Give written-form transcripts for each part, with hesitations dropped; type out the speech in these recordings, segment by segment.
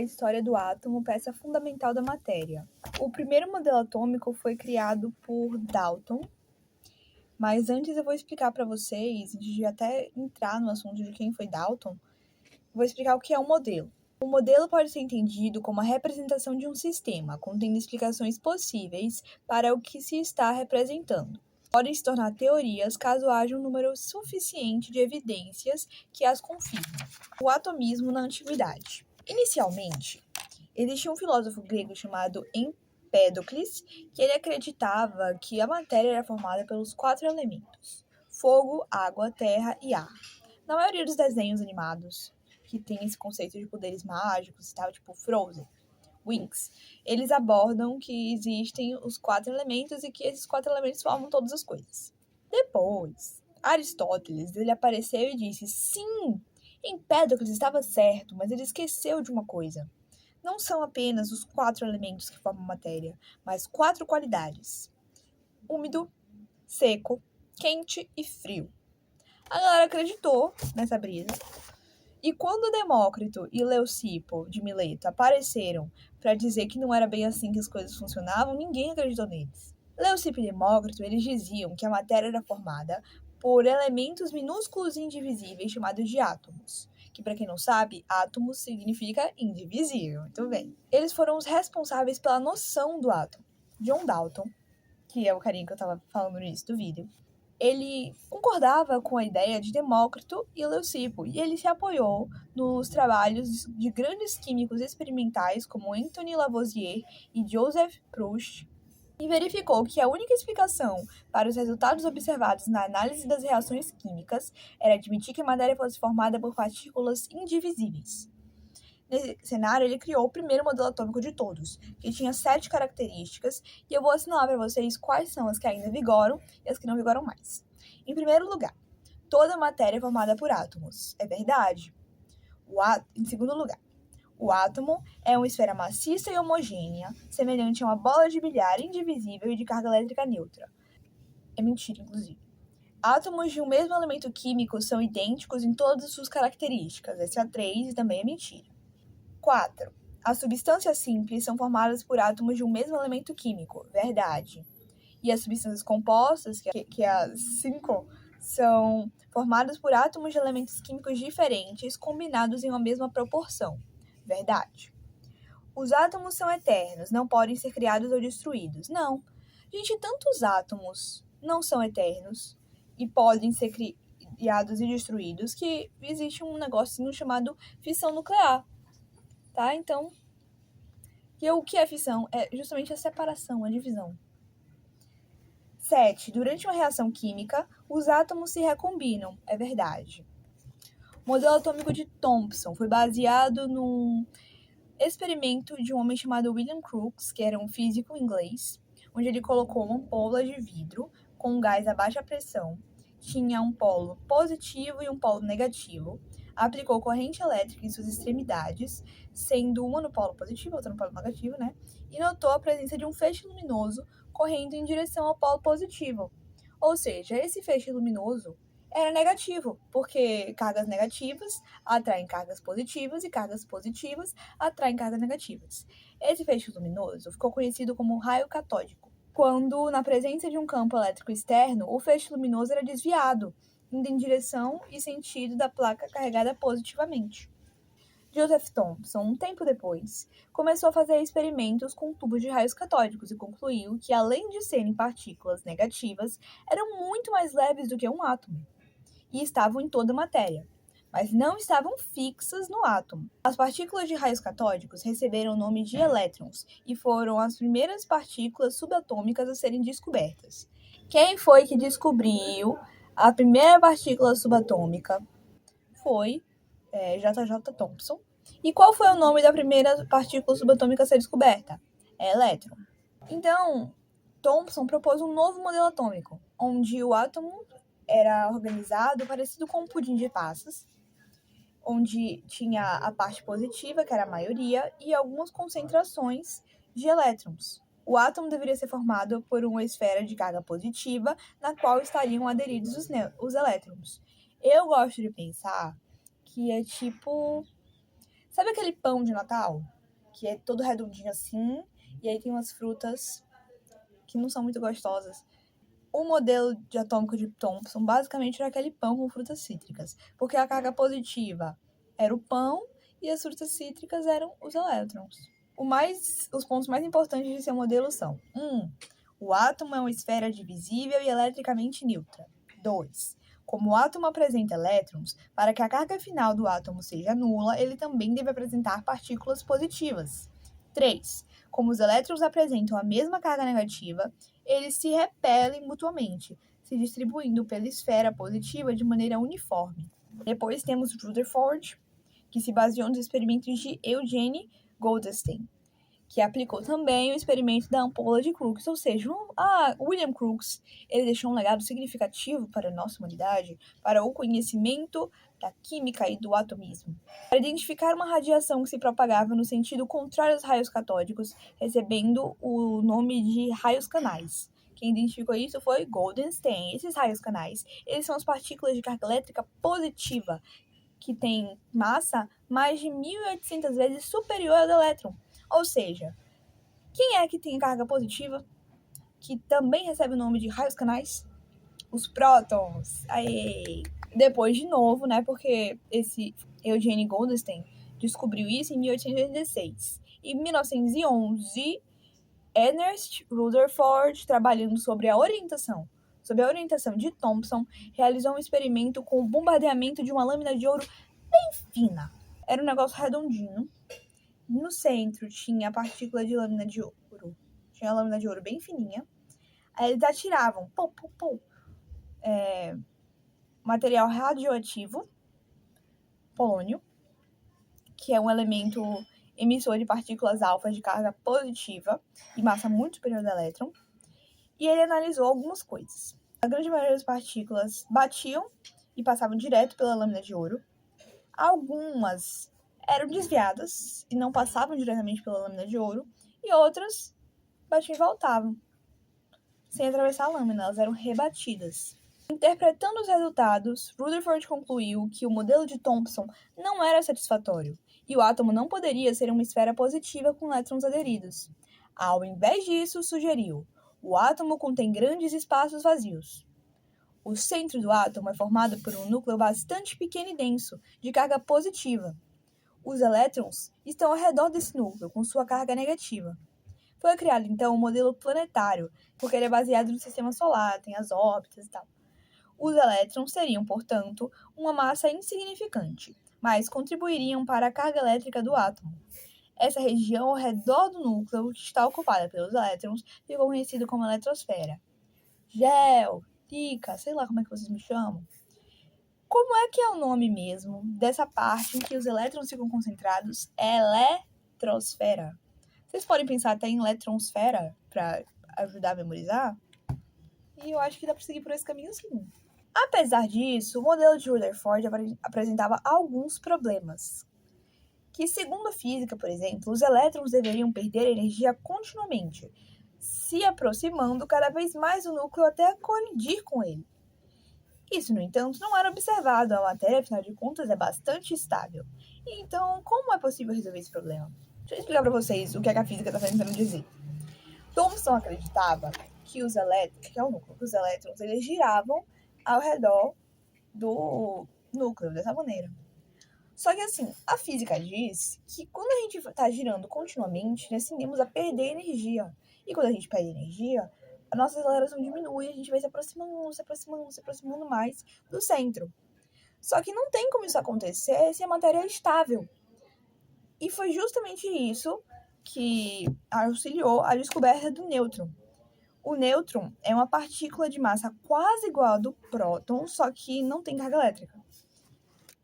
A história do átomo, peça fundamental da matéria. O primeiro modelo atômico foi criado por Dalton, mas antes eu vou explicar para vocês, antes de até entrar no assunto de quem foi Dalton, vou explicar o que é um modelo. O modelo pode ser entendido como a representação de um sistema, contendo explicações possíveis para o que se está representando. Podem se tornar teorias caso haja um número suficiente de evidências que as confirmem. O atomismo na antiguidade. Inicialmente, existia um filósofo grego chamado Empédocles, que ele acreditava que a matéria era formada pelos 4 elementos: fogo, água, terra e ar. Na maioria dos desenhos animados, que tem esse conceito de poderes mágicos e tal, tipo Frozen, Winx, eles abordam que existem os 4 elementos e que esses 4 elementos formam todas as coisas. Depois, Aristóteles, ele apareceu e disse: sim, Empédocles estava certo, mas ele esqueceu de uma coisa. Não são apenas os 4 elementos que formam matéria, mas 4 qualidades: úmido, seco, quente e frio. A galera acreditou nessa brisa. E quando Demócrito e Leucipo de Mileto apareceram para dizer que não era bem assim que as coisas funcionavam, ninguém acreditou neles. Leucipo e Demócrito, eles diziam que a matéria era formada por elementos minúsculos e indivisíveis chamados de átomos. Que, para quem não sabe, átomos significa indivisível. Muito bem. Eles foram os responsáveis pela noção do átomo. John Dalton, que é o carinha que eu estava falando no início do vídeo, ele concordava com a ideia de Demócrito e Leucipo, e ele se apoiou nos trabalhos de grandes químicos experimentais como Antoine Lavoisier e Joseph Proust, e verificou que a única explicação para os resultados observados na análise das reações químicas era admitir que a matéria fosse formada por partículas indivisíveis. Nesse cenário, ele criou o primeiro modelo atômico de todos, que tinha 7 características, e eu vou assinalar para vocês quais são as que ainda vigoram e as que não vigoram mais. Em primeiro lugar, toda matéria é formada por átomos. É verdade. Em segundo lugar, o átomo é uma esfera maciça e homogênea, semelhante a uma bola de bilhar indivisível e de carga elétrica neutra. É mentira, inclusive. Átomos de um mesmo elemento químico são idênticos em todas as suas características. Essa é a 3 e também é mentira. 4. As substâncias simples são formadas por átomos de um mesmo elemento químico. Verdade. E as substâncias compostas, que é as 5, são formadas por átomos de elementos químicos diferentes combinados em uma mesma proporção. Verdade. Os átomos são eternos, não podem ser criados ou destruídos. Não. Gente, tantos átomos não são eternos e podem ser criados e destruídos que existe um negocinho chamado fissão nuclear. Tá? Então, o que é fissão? É justamente a separação, a divisão. 7. Durante uma reação química, os átomos se recombinam. É verdade. O modelo atômico de Thomson foi baseado num experimento de um homem chamado William Crookes, que era um físico inglês, onde ele colocou uma ampola de vidro com um gás a baixa pressão, tinha um polo positivo e um polo negativo, aplicou corrente elétrica em suas extremidades, sendo uma no polo positivo, outra no polo negativo, né? E notou a presença de um feixe luminoso correndo em direção ao polo positivo. Ou seja, esse feixe luminoso era negativo, porque cargas negativas atraem cargas positivas e cargas positivas atraem cargas negativas. Esse feixe luminoso ficou conhecido como raio catódico, quando, na presença de um campo elétrico externo, o feixe luminoso era desviado, indo em direção e sentido da placa carregada positivamente. Joseph Thomson, um tempo depois, começou a fazer experimentos com tubos de raios catódicos e concluiu que, além de serem partículas negativas, eram muito mais leves do que um átomo e estavam em toda a matéria, mas não estavam fixas no átomo. As partículas de raios catódicos receberam o nome de elétrons e foram as primeiras partículas subatômicas a serem descobertas. Quem foi que descobriu a primeira partícula subatômica? Foi J.J. Thomson. E qual foi o nome da primeira partícula subatômica a ser descoberta? É elétron. Então, Thomson propôs um novo modelo atômico, onde o átomo era organizado parecido com um pudim de passas, onde tinha a parte positiva, que era a maioria, e algumas concentrações de elétrons. O átomo deveria ser formado por uma esfera de carga positiva, na qual estariam aderidos os elétrons. Eu gosto de pensar que é tipo Sabe aquele pão de Natal? Que é todo redondinho assim, e aí tem umas frutas que não são muito gostosas. O modelo de atômico de Thomson basicamente era aquele pão com frutas cítricas, porque a carga positiva era o pão e as frutas cítricas eram os elétrons. Os pontos mais importantes de seu modelo são: 1. O átomo é uma esfera divisível e eletricamente neutra. 2. Como o átomo apresenta elétrons, para que a carga final do átomo seja nula, ele também deve apresentar partículas positivas. 3. Como os elétrons apresentam a mesma carga negativa, eles se repelem mutuamente, se distribuindo pela esfera positiva de maneira uniforme. Depois temos Rutherford, que se baseou nos experimentos de Eugene Goldstein, que aplicou também o experimento da ampola de Crookes, ou seja, William Crookes, ele deixou um legado significativo para a nossa humanidade, para o conhecimento da química e do atomismo, para identificar uma radiação que se propagava no sentido contrário aos raios catódicos, recebendo o nome de raios canais. Quem identificou isso foi Goldstein. Esses raios canais, eles são as partículas de carga elétrica positiva, que tem massa mais de 1.800 vezes superior ao do elétron. Ou seja, quem é que tem carga positiva, que também recebe o nome de raios canais? Os prótons. Aê! Depois, de novo, né, porque esse Eugene Goldstein descobriu isso em 1886. Em 1911, Ernest Rutherford, trabalhando sobre a orientação de Thomson, realizou um experimento com o bombardeamento de uma lâmina de ouro bem fina. Era um negócio redondinho. No centro tinha a partícula de lâmina de ouro. Tinha a lâmina de ouro bem fininha. Aí eles atiravam material radioativo, polônio, que é um elemento emissor de partículas alfas de carga positiva e massa muito superior ao elétron. E ele analisou algumas coisas. A grande maioria das partículas batiam e passavam direto pela lâmina de ouro. Algumas eram desviadas e não passavam diretamente pela lâmina de ouro. E outras batiam e voltavam, sem atravessar a lâmina, elas eram rebatidas. Interpretando os resultados, Rutherford concluiu que o modelo de Thomson não era satisfatório e o átomo não poderia ser uma esfera positiva com elétrons aderidos. Ao invés disso, sugeriu: o átomo contém grandes espaços vazios. O centro do átomo é formado por um núcleo bastante pequeno e denso, de carga positiva. Os elétrons estão ao redor desse núcleo, com sua carga negativa. Foi criado, então, um modelo planetário, porque ele é baseado no sistema solar, tem as órbitas e tal. Os elétrons seriam, portanto, uma massa insignificante, mas contribuiriam para a carga elétrica do átomo. Essa região ao redor do núcleo, que está ocupada pelos elétrons, ficou conhecida como eletrosfera. Gel, Tica, sei lá como é que vocês me chamam. Como é que é o nome mesmo dessa parte em que os elétrons ficam concentrados? É eletrosfera. Vocês podem pensar até em eletronsfera para ajudar a memorizar? E eu acho que dá para seguir por esse caminho sim. Apesar disso, o modelo de Rutherford apresentava alguns problemas. Que, segundo a física, por exemplo, os elétrons deveriam perder energia continuamente, se aproximando cada vez mais do núcleo até colidir com ele. Isso, no entanto, não era observado. A matéria, afinal de contas, é bastante estável. Então, como é possível resolver esse problema? Deixa eu explicar para vocês o que a física está tentando dizer. Thomson acreditava que os elétrons eles giravam ao redor do núcleo, dessa maneira. Só que assim, a física diz que quando a gente está girando continuamente, nós tendemos a perder energia. E quando a gente perde energia, a nossa aceleração diminui, a gente vai se aproximando mais do centro. Só que não tem como isso acontecer se a matéria é estável. E foi justamente isso que auxiliou a descoberta do nêutron. O nêutron é uma partícula de massa quase igual à do próton, só que não tem carga elétrica.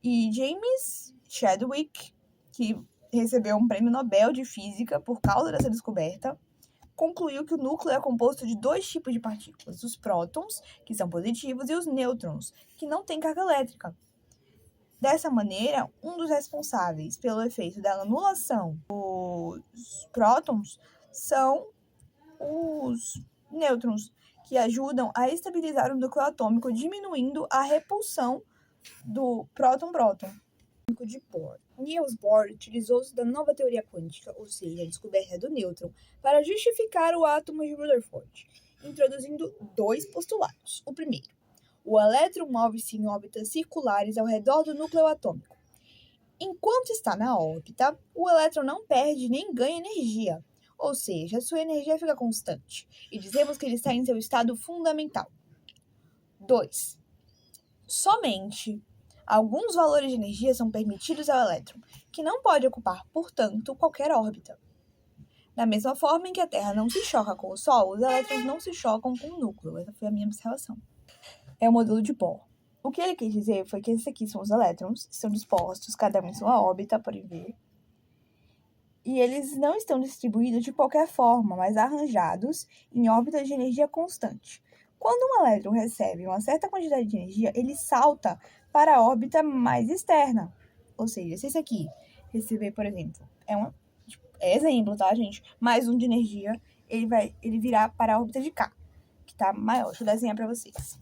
E James Chadwick, que recebeu um prêmio Nobel de Física por causa dessa descoberta, concluiu que o núcleo é composto de dois tipos de partículas: os prótons, que são positivos, e os nêutrons, que não têm carga elétrica. Dessa maneira, um dos responsáveis pelo efeito da anulação dos prótons são os nêutrons, que ajudam a estabilizar o núcleo atômico, diminuindo a repulsão do próton-próton de Bohr. Niels Bohr utilizou-se da nova teoria quântica, ou seja, a descoberta do nêutron, para justificar o átomo de Rutherford, introduzindo 2 postulados. O primeiro: o elétron move-se em órbitas circulares ao redor do núcleo atômico. Enquanto está na órbita, o elétron não perde nem ganha energia, ou seja, sua energia fica constante, e dizemos que ele está em seu estado fundamental. 2. Somente alguns valores de energia são permitidos ao elétron, que não pode ocupar, portanto, qualquer órbita. Da mesma forma em que a Terra não se choca com o Sol, os elétrons não se chocam com o núcleo. Essa foi a minha observação. É o modelo de Bohr. O que ele quis dizer foi que esses aqui são os elétrons, que são dispostos, cada um em sua órbita, podem ver. E eles não estão distribuídos de qualquer forma, mas arranjados em órbitas de energia constante. Quando um elétron recebe uma certa quantidade de energia, ele salta para a órbita mais externa. Ou seja, se esse aqui receber, por exemplo, é exemplo, tá, gente? Mais um de energia, ele virá para a órbita de K, que tá maior. Deixa eu desenhar para vocês.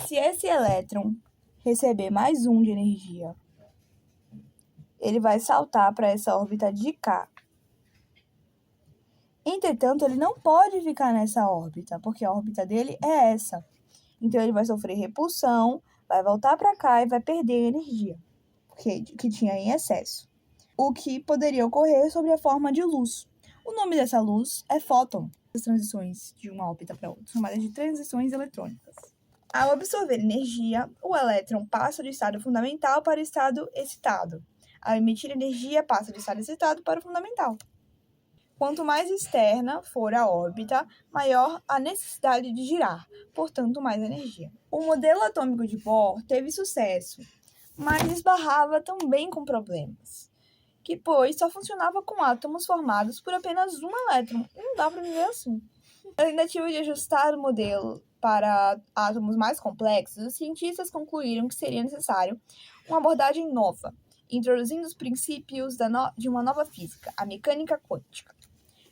Se esse elétron receber mais um de energia, ele vai saltar para essa órbita de K. Entretanto, ele não pode ficar nessa órbita, porque a órbita dele é essa. Então, ele vai sofrer repulsão, vai voltar para cá e vai perder energia que tinha em excesso. O que poderia ocorrer sob a forma de luz. O nome dessa luz é fóton. As transições de uma órbita para outra, chamadas de transições eletrônicas. Ao absorver energia, o elétron passa do estado fundamental para o estado excitado. Ao emitir energia, passa do estado excitado para o fundamental. Quanto mais externa for a órbita, maior a necessidade de girar, portanto, mais energia. O modelo atômico de Bohr teve sucesso, mas esbarrava também com problemas, pois só funcionava com átomos formados por apenas um elétron, e não dá para viver assim. Na tentativa de ajustar o modelo para átomos mais complexos, os cientistas concluíram que seria necessário uma abordagem nova, introduzindo os princípios de uma nova física, a mecânica quântica.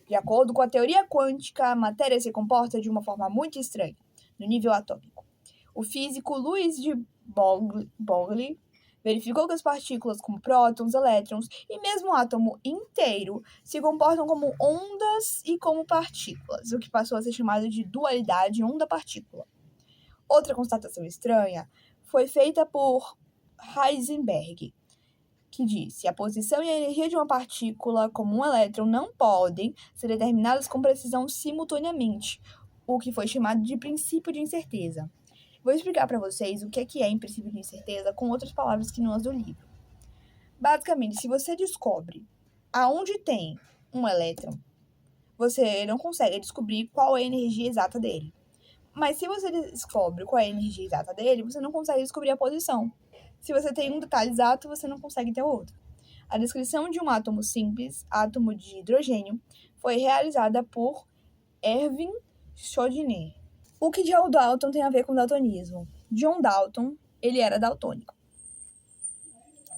De acordo com a teoria quântica, a matéria se comporta de uma forma muito estranha, no nível atômico. O físico Louis de Broglie verificou que as partículas como prótons, elétrons e mesmo o átomo inteiro se comportam como ondas e como partículas, o que passou a ser chamado de dualidade onda-partícula. Outra constatação estranha foi feita por Heisenberg, que disse: a posição e a energia de uma partícula, como um elétron, não podem ser determinadas com precisão simultaneamente, o que foi chamado de princípio de incerteza. Vou explicar para vocês o que é em princípio de incerteza com outras palavras que não as do livro. Basicamente, se você descobre aonde tem um elétron, você não consegue descobrir qual é a energia exata dele. Mas se você descobre qual é a energia exata dele, você não consegue descobrir a posição. Se você tem um detalhe exato, você não consegue ter o outro. A descrição de um átomo simples, átomo de hidrogênio, foi realizada por Erwin Schrödinger. O que John Dalton tem a ver com daltonismo? John Dalton, ele era daltônico.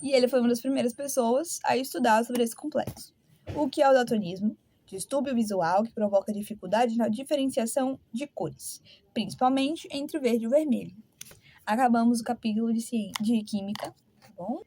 E ele foi uma das primeiras pessoas a estudar sobre esse complexo. O que é o daltonismo? Distúrbio visual que provoca dificuldade na diferenciação de cores, principalmente entre o verde e o vermelho. Acabamos o capítulo de química, tá bom?